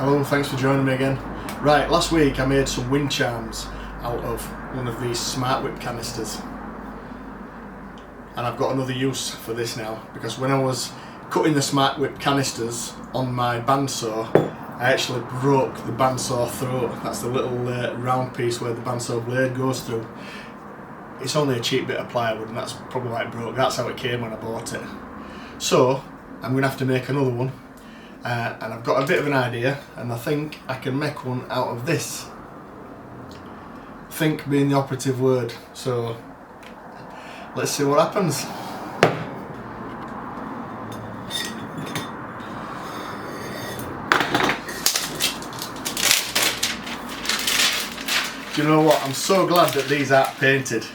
Hello, thanks for joining me again. Right, last week I made some wind chimes out of one of these Smartwhip canisters. And I've got another use for this now, because when I was cutting the Smartwhip canisters on my bandsaw, I actually broke the bandsaw throat. That's the little round piece where the bandsaw blade goes through. It's only a cheap bit of plywood and that's probably why it broke. That's how it came when I bought it. So I'm going to have to make another one. And I've got a bit of an idea, and I think I can make one out of this. Think being the operative word, so let's see what happens. Do you know what? I'm so glad that these aren't painted,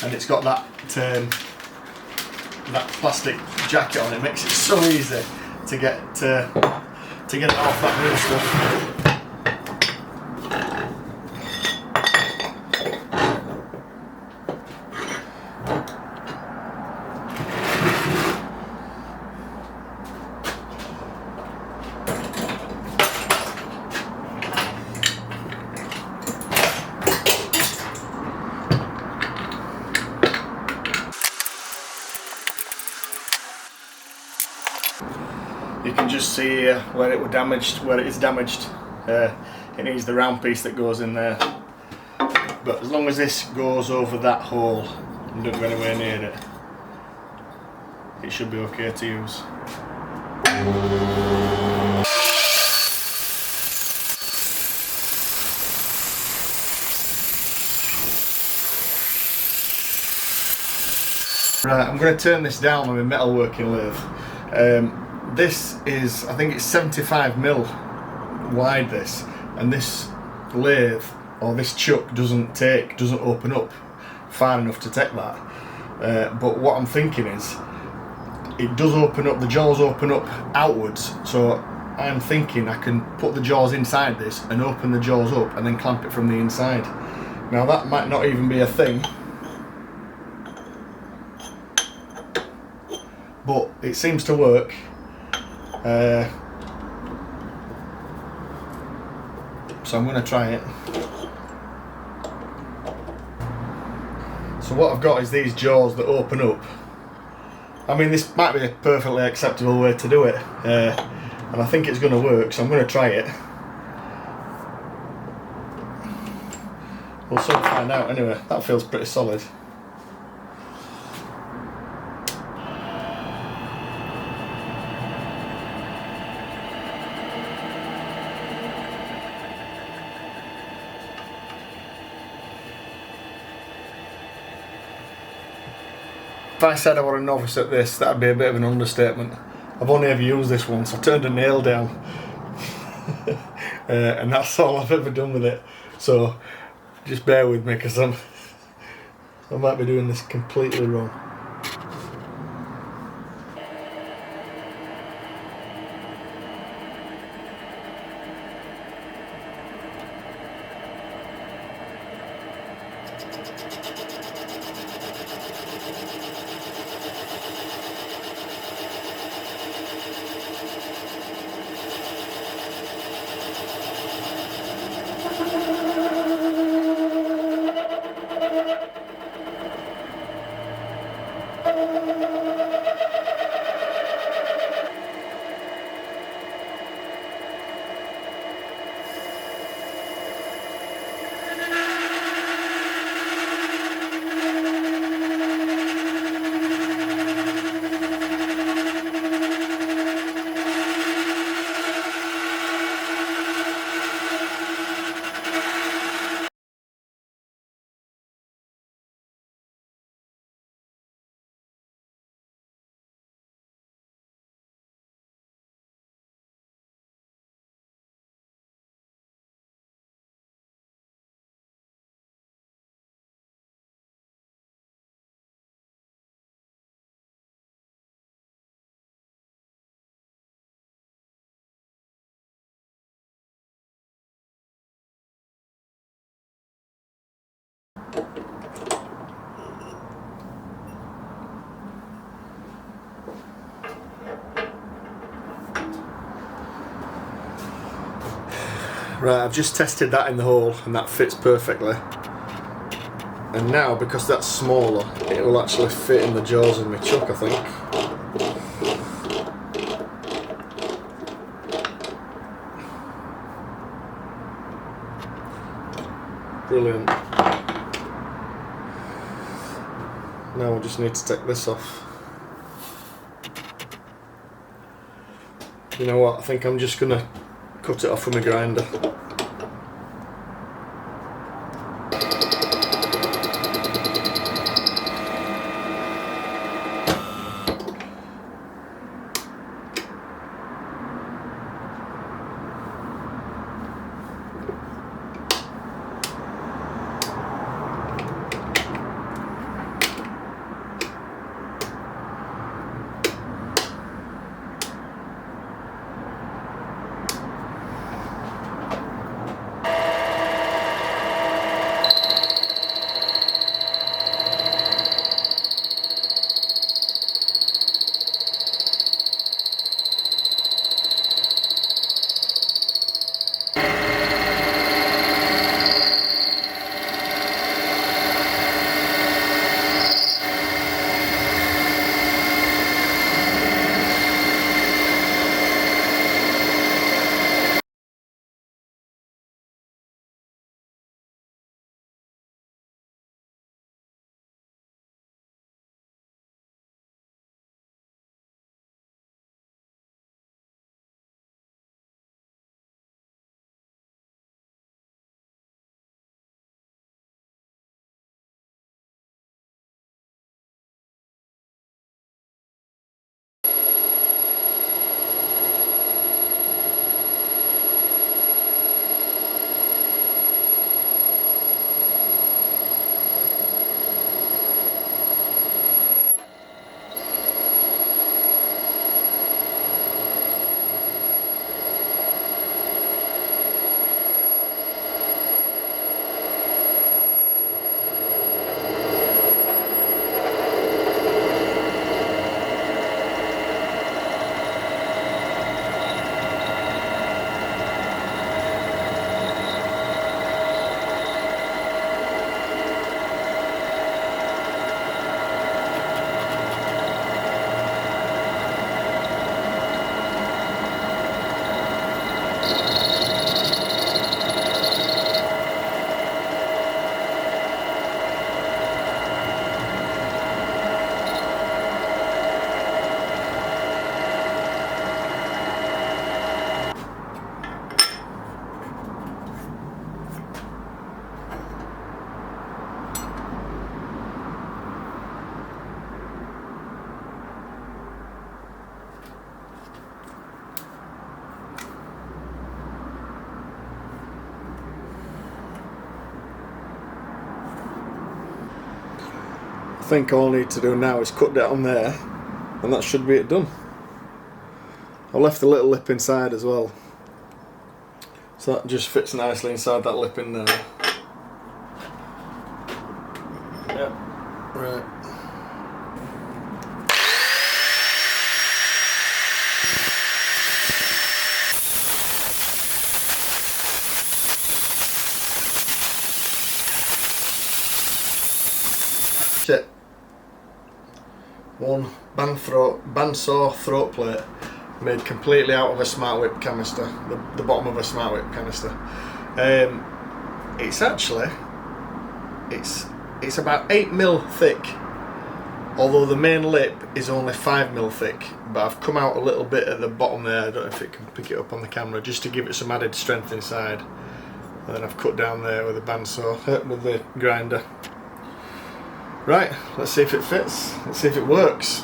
and it's got that that plastic jacket on. It makes it so easy to get it off that real stuff. You can just see where it was damaged, where it is damaged. It needs the round piece that goes in there. But as long as this goes over that hole and doesn't go anywhere near it, it should be okay to use. Right, I'm going to turn this down on my metalworking lathe. This is, I think it's 75mm wide, this, and this lathe or this chuck doesn't open up far enough to take that. But what I'm thinking is, it does open up, the jaws open up outwards, so I'm thinking I can put the jaws inside this and open the jaws up and then clamp it from the inside. Now that might not even be a thing, but it seems to work. So I'm going to try it. So what I've got is these jaws that open up. I mean, this might be a perfectly acceptable way to do it, and I think it's going to work, so I'm going to try it. We'll soon find out anyway. That feels pretty solid. If I said I were a novice at this, that'd be a bit of an understatement. I've only ever used this once. I turned a nail down and that's all I've ever done with it. So just bear with me, because I might be doing this completely wrong. Right, I've just tested that in the hole and that fits perfectly. And now, because that's smaller, it will actually fit in the jaws of my chuck, I think. Brilliant. Now we just need to take this off. You know what, I think I'm just going to cut it off with my grinder. I think all I need to do now is cut down there, and that should be it done. I left a little lip inside as well, so that just fits nicely inside that lip in there. Yep, right. That's it. One bandsaw throat plate made completely out of a Smartwhip canister, the bottom of a Smartwhip canister. It's actually, it's about 8mm thick, although the main lip is only 5mm thick, but I've come out a little bit at the bottom there, I don't know if it can pick it up on the camera, just to give it some added strength inside. And then I've cut down there with the bandsaw, with the grinder. Right, let's see if it fits, let's see if it works.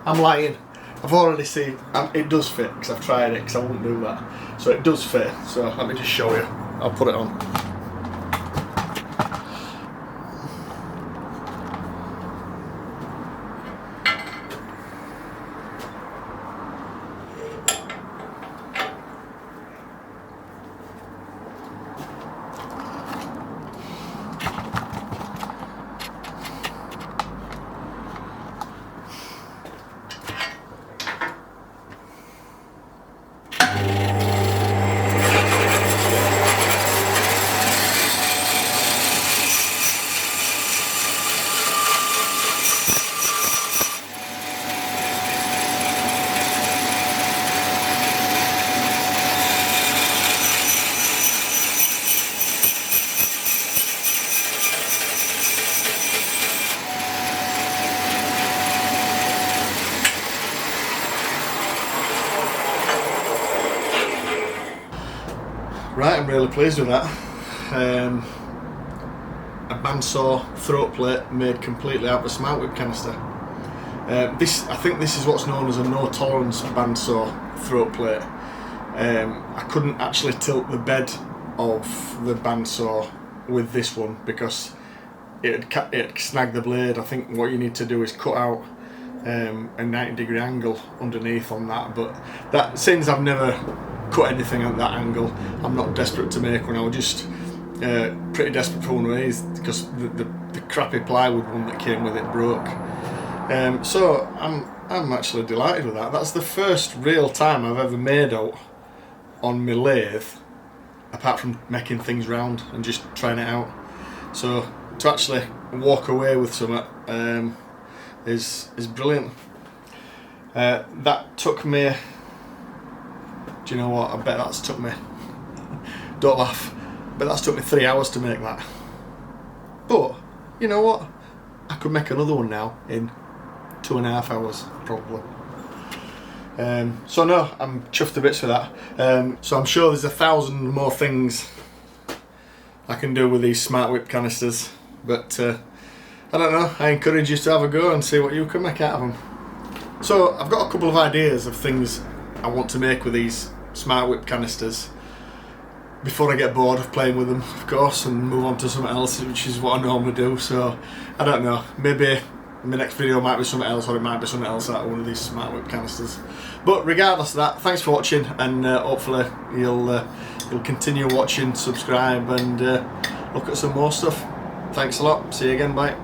I'm lying, I've already seen, it does fit, because I've tried it, because I wouldn't do that. So it does fit, so let me just show you. I'll put it on. Right, I'm really pleased with that. A bandsaw throat plate made completely out of a Smartwhip canister. I think this is what's known as a no tolerance bandsaw throat plate. I couldn't actually tilt the bed of the bandsaw with this one because it'd snag the blade. I think what you need to do is cut out a 90-degree angle underneath on that, but that, since I've never cut anything at that angle, I'm not desperate to make one. I was just pretty desperate for one of these because the crappy plywood one that came with it broke. So I'm actually delighted with that. That's the first real time I've ever made out on my lathe, apart from making things round and just trying it out. So to actually walk away with something is brilliant. That took me, do you know what, I bet that's took me, don't laugh, but that's took me 3 hours to make that. But you know what, I could make another one now in 2.5 hours probably. So no, I'm chuffed to bits for that. So I'm sure there's 1,000 more things I can do with these Smartwhip canisters, but I don't know, I encourage you to have a go and see what you can make out of them. So I've got a couple of ideas of things I want to make with these Smartwhip canisters before I get bored of playing with them, of course, and move on to something else, which is what I normally do. So I don't know, maybe my next video might be something else, or it might be something else out of one of these Smartwhip canisters. But regardless of that, thanks for watching, and hopefully you'll continue watching, subscribe, and look at some more stuff. Thanks a lot, see you again, bye.